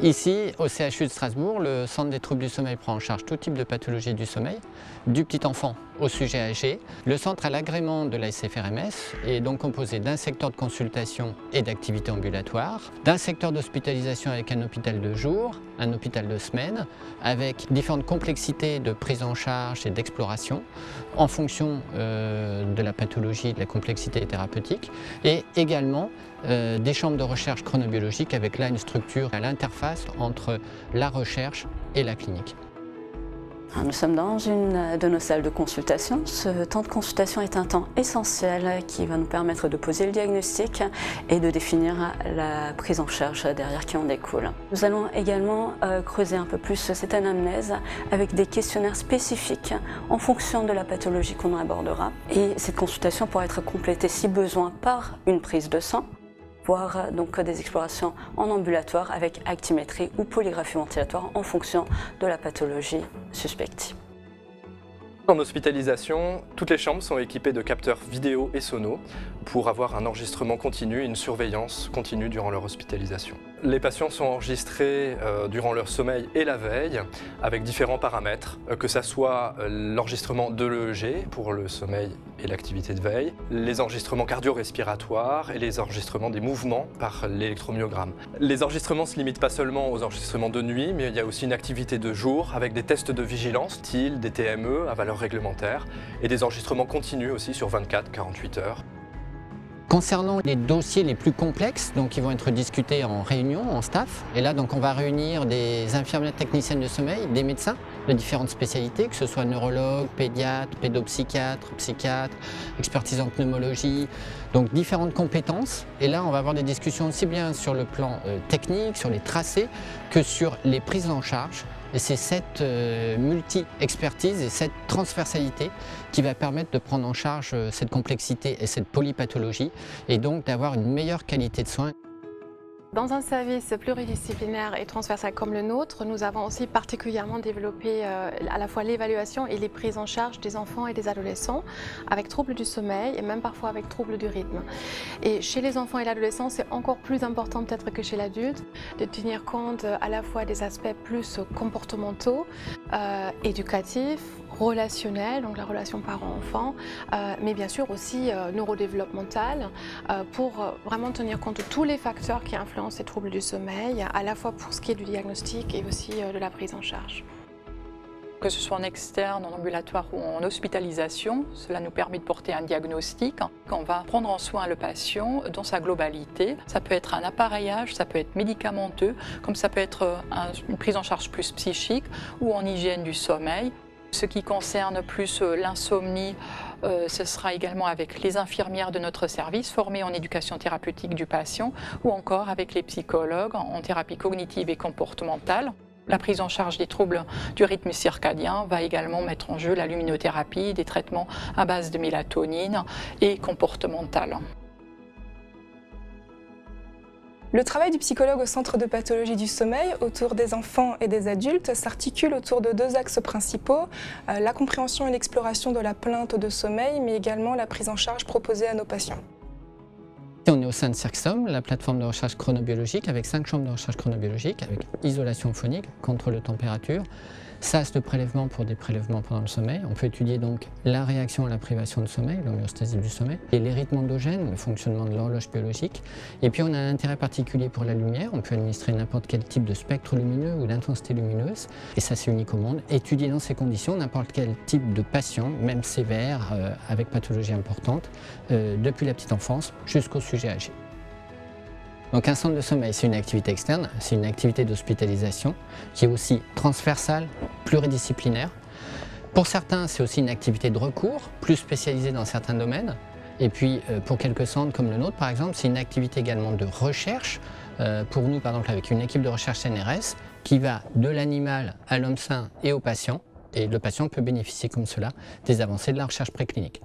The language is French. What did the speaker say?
Ici, au CHU de Strasbourg, le Centre des troubles du sommeil prend en charge tout type de pathologie du sommeil, du petit enfant au sujet âgé. Le centre a l'agrément de la SFRMS et est donc composé d'un secteur de consultation et d'activité ambulatoire, d'un secteur d'hospitalisation avec un hôpital de jour, un hôpital de semaine, avec différentes complexités de prise en charge et d'exploration en fonction de la pathologie, de la complexité thérapeutique, et également des chambres de recherche chronobiologique avec là une structure à l'interface entre la recherche et la clinique. Nous sommes dans une de nos salles de consultation. Ce temps de consultation est un temps essentiel qui va nous permettre de poser le diagnostic et de définir la prise en charge derrière qui en découle. Nous allons également creuser un peu plus cette anamnèse avec des questionnaires spécifiques en fonction de la pathologie qu'on abordera. Et cette consultation pourra être complétée si besoin par une prise de sang, voire donc des explorations en ambulatoire avec actimétrie ou polygraphie ventilatoire en fonction de la pathologie suspecte. En hospitalisation, toutes les chambres sont équipées de capteurs vidéo et sono pour avoir un enregistrement continu et une surveillance continue durant leur hospitalisation. Les patients sont enregistrés durant leur sommeil et la veille avec différents paramètres, que ce soit l'enregistrement de l'EEG pour le sommeil et l'activité de veille, les enregistrements cardio-respiratoires et les enregistrements des mouvements par l'électromyogramme. Les enregistrements ne se limitent pas seulement aux enregistrements de nuit, mais il y a aussi une activité de jour avec des tests de vigilance, style des TME à valeur réglementaire et des enregistrements continus aussi sur 24-48 heures. Concernant les dossiers les plus complexes, donc ils vont être discutés en réunion, en staff, et là donc on va réunir des infirmières techniciennes de sommeil, des médecins de différentes spécialités, que ce soit neurologues, pédiatres, pédopsychiatres, psychiatres, expertise en pneumologie, donc différentes compétences. Et là on va avoir des discussions aussi bien sur le plan technique, sur les tracés, que sur les prises en charge. Et c'est cette multi-expertise et cette transversalité qui va permettre de prendre en charge cette complexité et cette polypathologie et donc d'avoir une meilleure qualité de soins. Dans un service pluridisciplinaire et transversal comme le nôtre, nous avons aussi particulièrement développé à la fois l'évaluation et les prises en charge des enfants et des adolescents avec troubles du sommeil et même parfois avec troubles du rythme. Et chez les enfants et l'adolescent, c'est encore plus important peut-être que chez l'adulte de tenir compte à la fois des aspects plus comportementaux, éducatifs, relationnels, donc la relation parent-enfant, mais bien sûr aussi neurodéveloppementale pour vraiment tenir compte de tous les facteurs qui influencent ces troubles du sommeil, à la fois pour ce qui est du diagnostic et aussi de la prise en charge. Que ce soit en externe, en ambulatoire ou en hospitalisation, cela nous permet de porter un diagnostic. On va prendre en soin le patient dans sa globalité. Ça peut être un appareillage, ça peut être médicamenteux, comme ça peut être une prise en charge plus psychique ou en hygiène du sommeil. Ce qui concerne plus l'insomnie, ce sera également avec les infirmières de notre service formées en éducation thérapeutique du patient ou encore avec les psychologues en thérapie cognitive et comportementale. La prise en charge des troubles du rythme circadien va également mettre en jeu la luminothérapie, des traitements à base de mélatonine et comportementale. Le travail du psychologue au centre de pathologie du sommeil autour des enfants et des adultes s'articule autour de deux axes principaux, la compréhension et l'exploration de la plainte de sommeil, mais également la prise en charge proposée à nos patients. On est au sein de CIRCSOM, la plateforme de recherche chronobiologique, avec 5 chambres de recherche chronobiologique, avec isolation phonique, contrôle de température, SAS de prélèvement pour des prélèvements pendant le sommeil. On peut étudier donc la réaction à la privation de sommeil, l'homéostasie du sommeil, et les rythmes endogènes, le fonctionnement de l'horloge biologique. Et puis on a un intérêt particulier pour la lumière, on peut administrer n'importe quel type de spectre lumineux ou d'intensité lumineuse, et ça c'est unique au monde. Étudier dans ces conditions n'importe quel type de patient, même sévère, avec pathologie importante, depuis la petite enfance jusqu'au sujet âgé. Donc un centre de sommeil, c'est une activité externe, c'est une activité d'hospitalisation qui est aussi transversale, pluridisciplinaire. Pour certains, c'est aussi une activité de recours, plus spécialisée dans certains domaines. Et puis pour quelques centres comme le nôtre par exemple, c'est une activité également de recherche. Pour nous par exemple avec une équipe de recherche CNRS qui va de l'animal à l'homme sain et au patient. Et le patient peut bénéficier comme cela des avancées de la recherche préclinique.